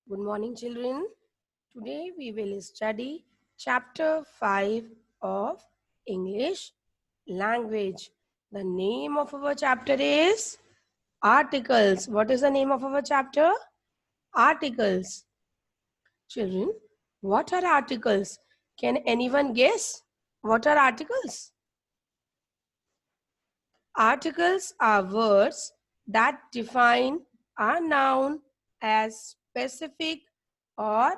Good morning, children. Today we will study chapter 5 of English language. The name of our chapter is Articles. What is the name of our chapter? Articles. Children, what are articles? Can anyone guess? What are articles? Articles are words that define a noun as specific or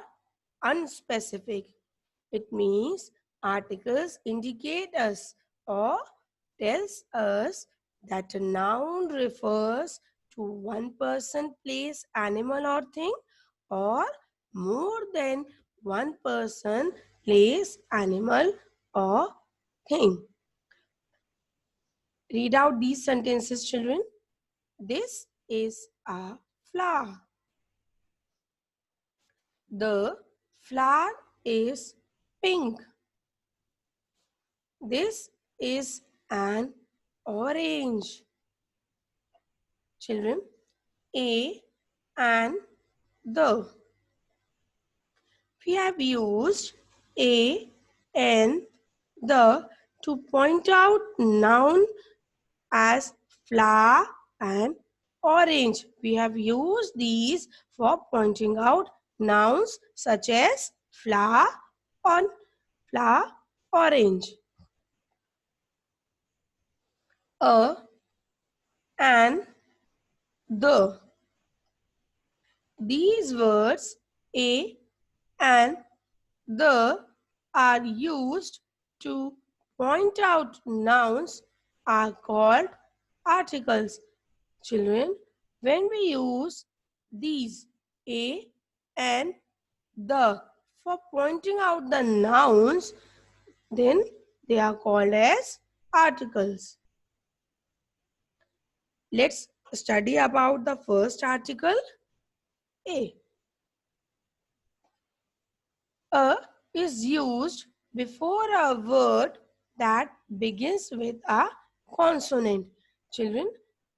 unspecific. It means articles indicate us or tells us that a noun refers to one person, place, animal or thing, or more than one person, place, animal or thing. Read out these sentences, children. This is a flower. The flower is pink. This is an orange. Children, a and the. We have used a and the to point out noun as flower and orange. We have used these for pointing out nouns such as flower, on flower, orange. A and the. These words a and the are used to point out nouns are called articles. Children, when we use these a and the for pointing out the nouns, then they are called as articles. Let's study about the first article, a. A is used before a word that begins with a consonant. Children,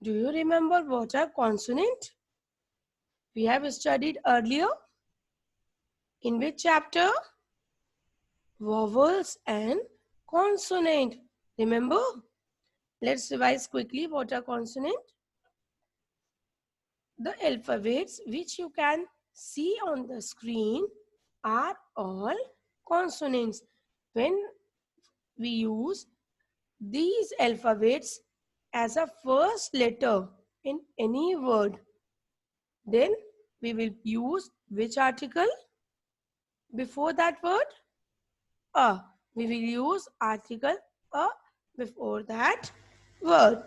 do you remember what a consonant? We have studied earlier. In which chapter? Vowels and consonant. Remember? Let's revise quickly what are consonant. The alphabets which you can see on the screen are all consonants. When we use these alphabets as a first letter in any word, then we will use which article before that word? A. We will use article a before that word.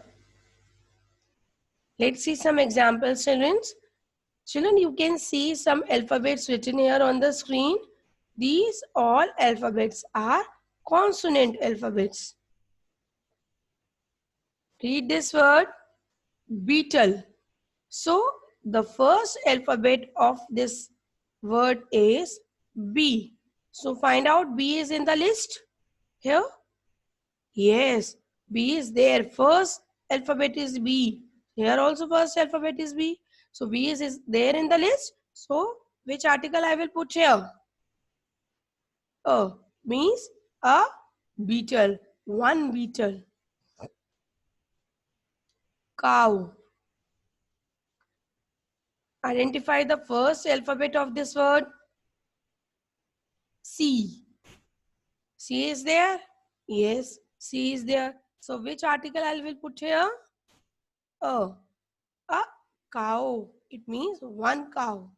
Let's see some examples, children. Children, you can see some alphabets written here on the screen. These all alphabets are consonant alphabets. Read this word, beetle. So, the first alphabet of this word is B. So, find out B is in the list here. Yes, B is there. First alphabet is B. Here also first alphabet is B. So, B is there in the list. So, which article I will put here? A means a beetle. One beetle. Cow. Identify the first alphabet of this word. C. C is there? Yes, C is there. So which article I will put here? A cow. It means one cow.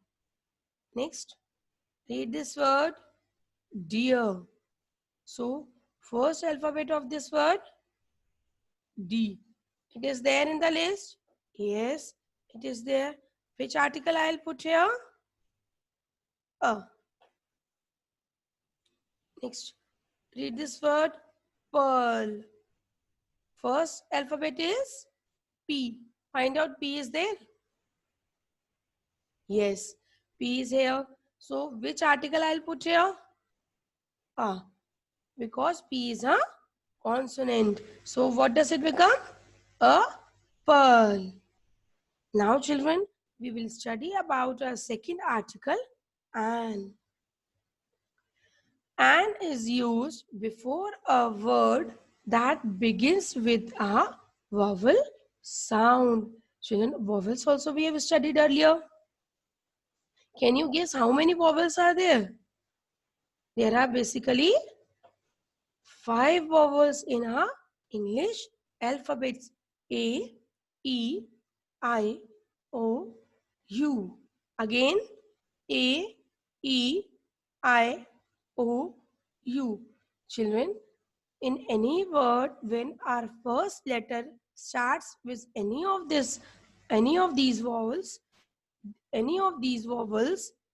Next, read this word, deer. So first alphabet of this word, D. It is there in the list? Yes, it is there. Which article I will put here? A. Next, read this word, pearl. First alphabet is P. Find out P is there? Yes, P is here. So, which article I'll put here? Because P is a consonant. So, what does it become? A pearl. Now, children, we will study about a second article, An. An is used before a word that begins with a vowel sound. Children, vowels also we have studied earlier. Can you guess how many vowels are there? There are basically 5 vowels in our English alphabets: A, E, I, O, U. Again, A, E, I, O, U. Children, in any word, when our first letter starts with any of these vowels,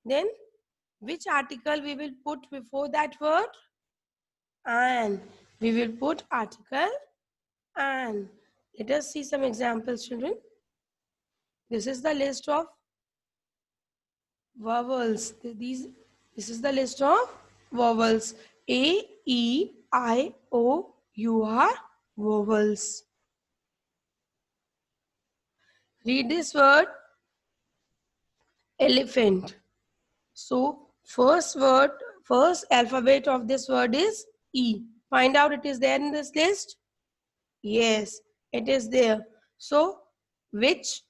then which article we will put before that word? And we will put article and. Let us see some examples, children. This is the list of vowels. This is the list of vowels. A, E, I, O, U are vowels. Read this word, elephant. So first alphabet of this word is E. Find out it is there in this list. Yes, it is there. So which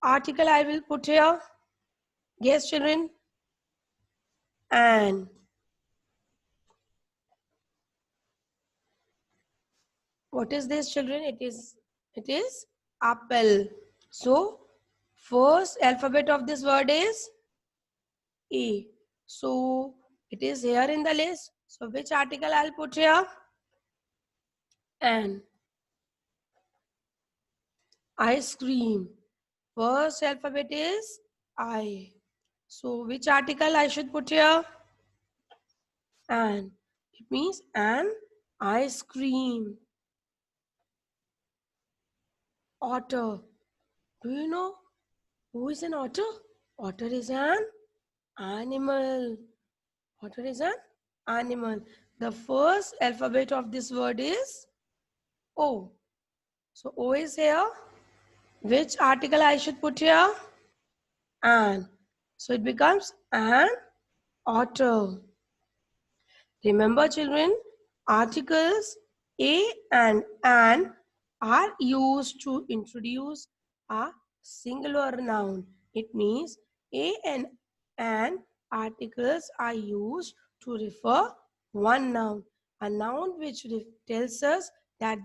article I will put here? Guess, children. And what is this, children? It is apple. So first alphabet of this word is A. So it is here in the list. So which article I'll put here? And ice cream. First alphabet is I. So which article I should put here? And. It means an ice cream. Otter. Do you know who is an otter? Otter is an animal. Otter is an animal. The first alphabet of this word is O. So O is here. Which article I should put here? An. So it becomes an otter. Remember, children, articles a and an are used to introduce a singular noun. It means a and an articles are used to refer one noun. A noun which tells us that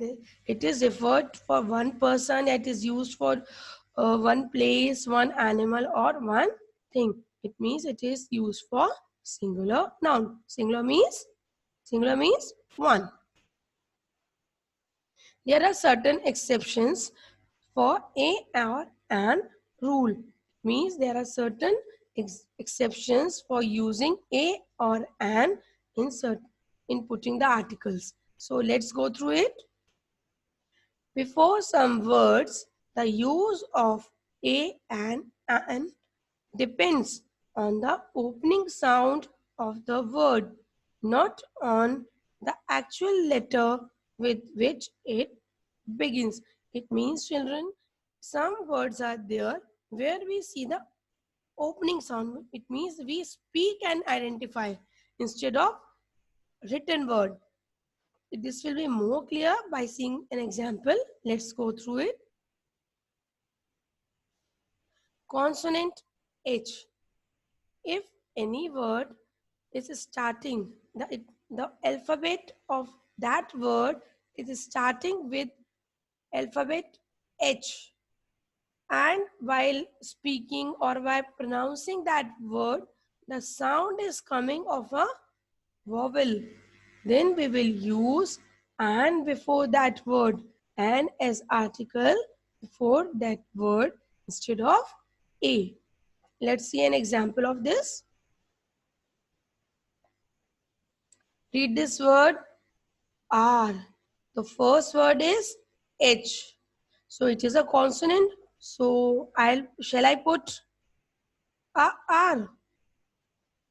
it is referred for one person, it is used for one place, one animal, or one thing. It means it is used for singular noun. Singular means one. There are certain exceptions for a or an rule. Means there are certain exceptions for using a or an in putting the articles. So let's go through it. Before some words, the use of a and an depends on the opening sound of the word, not on the actual letter with which it begins. It means, children, some words are there where we see the opening sound. It means we speak and identify instead of written word. This will be more clear by seeing an example. Let's go through it. Consonant H. If any word is starting, the alphabet of that word is starting with alphabet H. And while speaking or while pronouncing that word, the sound is coming of a vowel. Then we will use and before that word, and as article before that word instead of a. Let's see an example of this. Read this word R. The first word is H. So it is a consonant. So shall I put a R?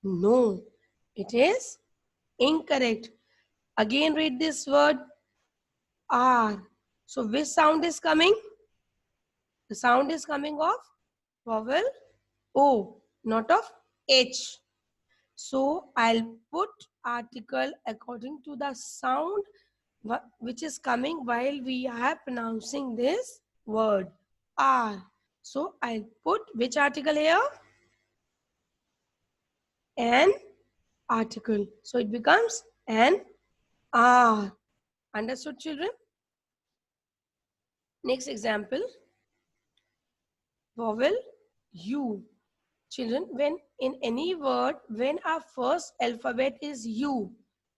No, it is incorrect. Again read this word R. So which sound is coming? The sound is coming of vowel O, not of H. So I'll put article according to the sound which is coming while we are pronouncing this word R. So I'll put which article here? An article. So it becomes an R. Understood, children? Next example, vowel U. Children, when in any word, when our first alphabet is U,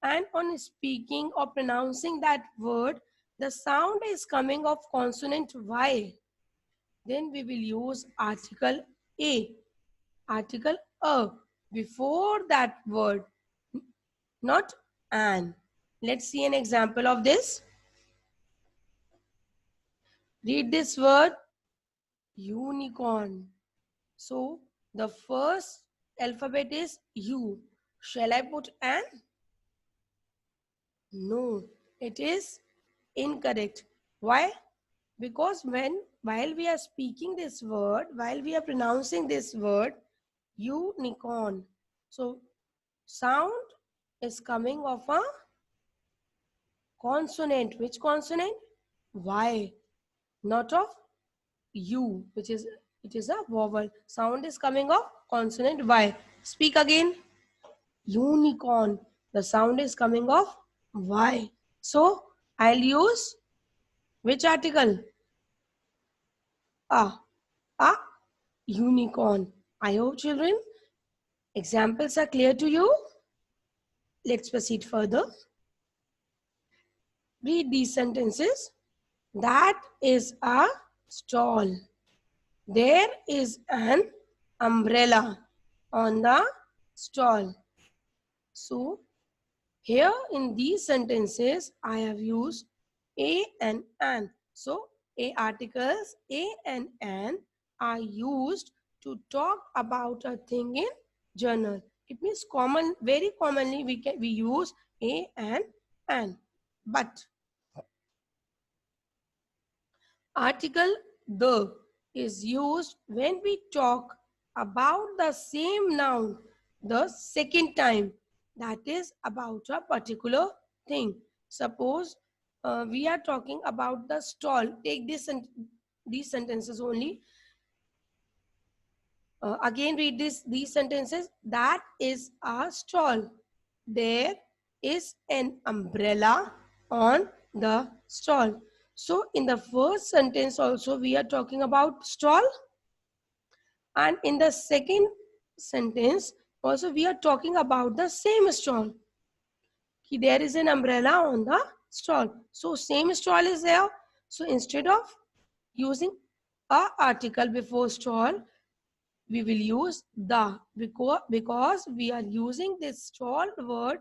and on speaking or pronouncing that word, the sound is coming of consonant Y, then we will use article A, article A before that word, not an. Let's see an example of this. Read this word, unicorn. So the first alphabet is U. Shall I put an? No, it is incorrect. Why? Because while we are speaking this word, while we are pronouncing this word, unicorn. So sound is coming of a consonant. Which consonant? Y. Not of U, which is it is a vowel. Sound is coming of consonant Y. Speak again. Unicorn. The sound is coming of Y. So I'll use which article? A unicorn. I hope, children, examples are clear to you. Let's proceed further. Read these sentences. That is a stall. There is an umbrella on the stall. So here in these sentences, I have used a and an. So a articles a and an are used to talk about a thing in general. It means common, very commonly we use a and an. But article the is used when we talk about the same noun the second time, that is about a particular thing. Suppose we are talking about the stall. Take these sentences only. Again read these sentences. That is a stall. There is an umbrella on the stall. So in the first sentence also we are talking about stall, and in the second sentence also we are talking about the same stall. There is an umbrella on the stall. So same stall is there. So instead of using a article before stall, we will use the, because we are using this stall word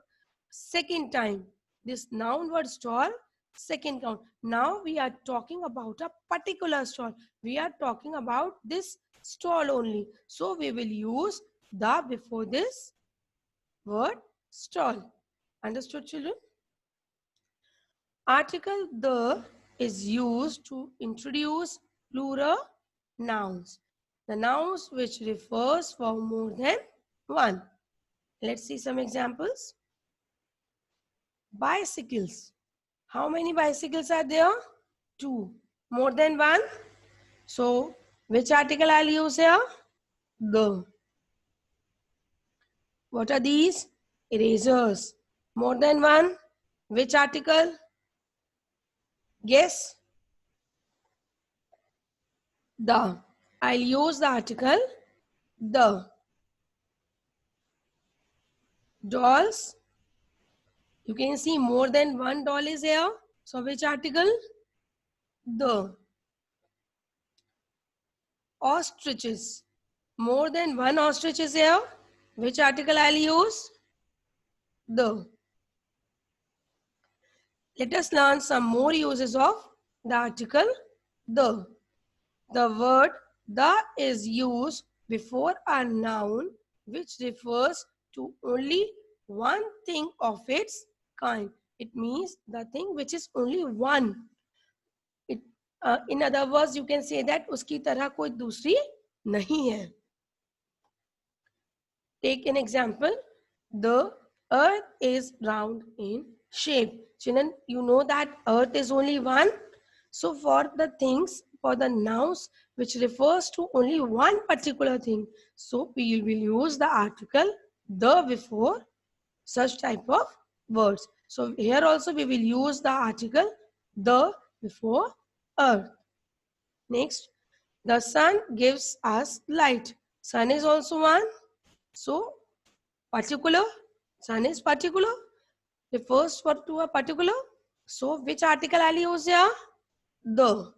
second time. This noun word stall, second count. Now we are talking about a particular stall. We are talking about this stall only. So we will use the before this word stall. Understood, children? Article the is used to introduce plural nouns. The nouns which refers for more than one. Let's see some examples. Bicycles. How many bicycles are there? Two. More than one? So, which article I'll use here? The. What are these? Erasers. More than one? Which article? Guess. The. I'll use the article the. Dolls. You can see more than one doll is here. So which article? The. Ostriches. More than one ostrich is here. Which article I'll use? The. Let us learn some more uses of the article the. The word the is used before a noun which refers to only one thing of its kind. It means the thing which is only one. In other words, you can say that उसकी तरह कोई दूसरी नहीं है. Take an example. The earth is round in shape. Children, you know that earth is only one. So for the things, for the nouns which refers to only one particular thing, so we will use the article the before such type of words. So here also we will use the article the before earth. Next, the sun gives us light. Sun is also one. So particular, sun is particular, refers to a particular. So which article I'll use here? The.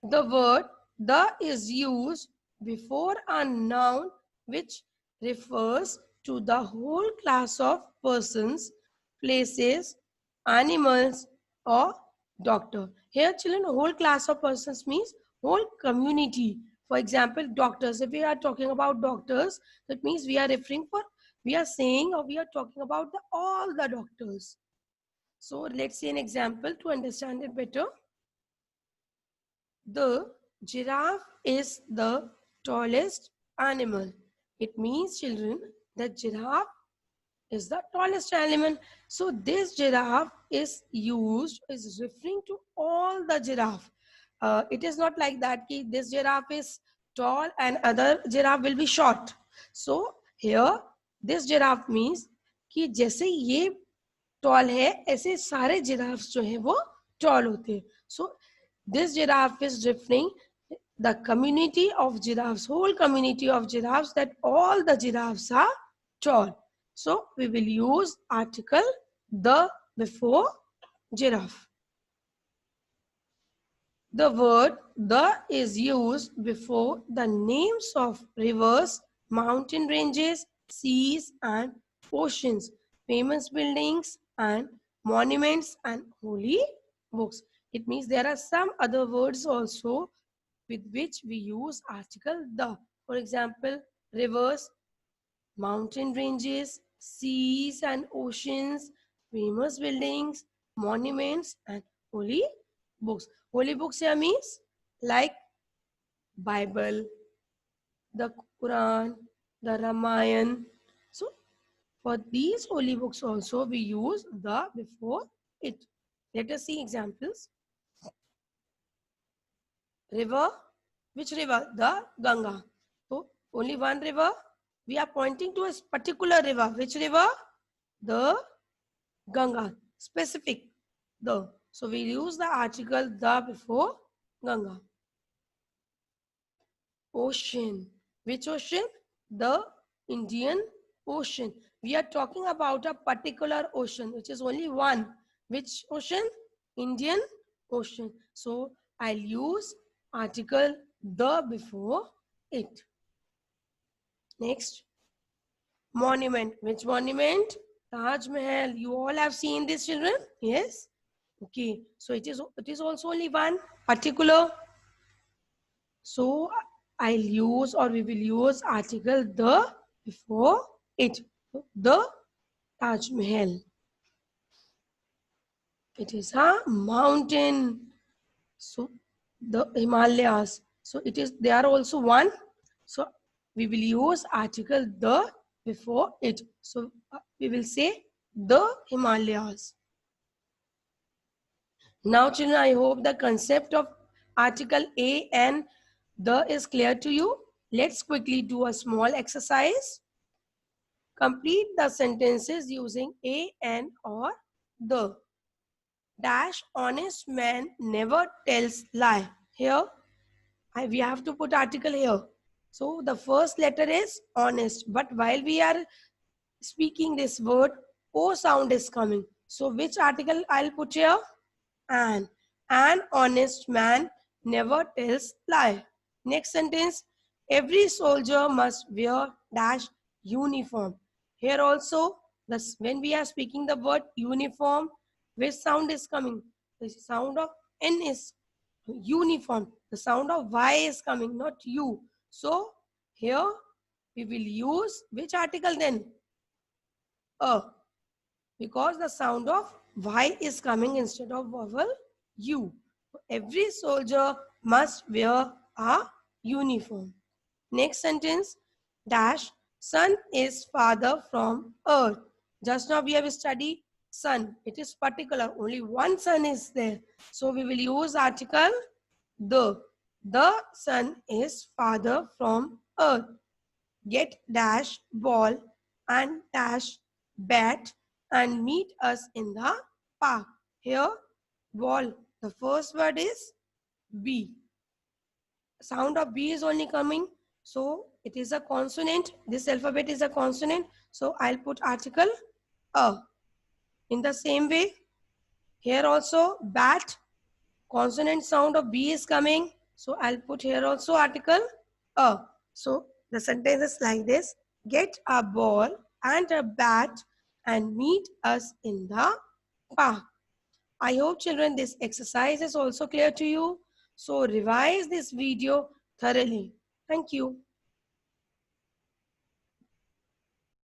The word the is used before a noun which refers to the whole class of persons, places, animals, or doctor. Here, children, whole class of persons means whole community. For example, doctors. If we are talking about doctors, that means we are referring for, we are saying or we are talking about all the doctors. So let's see an example to understand it better. The giraffe is the tallest animal. It means, children, that giraffe is the tallest animal. So this giraffe is referring to all the giraffe. It is not like that ki this giraffe is tall and other giraffe will be short. So here this giraffe means कि जैसे ये toll है ऐसे सारे giraffes जो है वो toll होते हैं. So this giraffe is referring the community of giraffes, whole community of giraffes, that all the giraffes are tall. So we will use article the before giraffe. The word the is used before the names of rivers, mountain ranges, seas and oceans, famous buildings and monuments and holy books. It means there are some other words also with which we use article the. For example, rivers, mountain ranges, seas and oceans, famous buildings, monuments and holy books. Holy books here means like Bible, the Quran, the Ramayana. So for these holy books also we use the before it. Let us see examples. River, which river? The Ganga. So only one river. We are pointing to a particular river. Which river? The Ganga. Specific. The. So we use the article the before Ganga. Ocean. Which ocean? The Indian Ocean. We are talking about a particular ocean, which is only one. Which ocean? Indian Ocean. So I'll use article the before it. Next, monument. Which monument? Taj Mahal. You all have seen this, children? Yes. Okay. So it is also only one particular. So I'll use or we will use article the before it. The Taj Mahal. It is a mountain. So the Himalayas. So it is, they are also one. So we will use article the before it. So we will say the Himalayas. Now children, I hope the concept of article a and the is clear to you. Let's quickly do a small exercise. Complete the sentences using a, and, or the. Dash honest man never tells lie. Here we have to put article here. So the first letter is honest, but while we are speaking this word, O sound is coming. So which article I'll put here? An honest man never tells lie. Next sentence, every soldier must wear dash uniform. Here also, when we are speaking the word uniform, which sound is coming? The sound of N is uniform. The sound of Y is coming, not U. So here we will use which article then? A. Because the sound of Y is coming instead of vowel U. Every soldier must wear a uniform. Next sentence, dash, sun is farther from earth. Just now we have studied sun. It is particular. Only one sun is there. So we will use article the. The sun is farther from earth. Get dash ball and dash bat and meet us in the park. Here, ball. The first word is B. Sound of B is only coming. So it is a consonant. This alphabet is a consonant. So I'll put article A. In the same way, here also bat, consonant sound of B is coming. So I'll put here also article A. So the sentence is like this. Get a ball and a bat and meet us in the park. I hope children this exercise is also clear to you. So revise this video thoroughly. Thank you.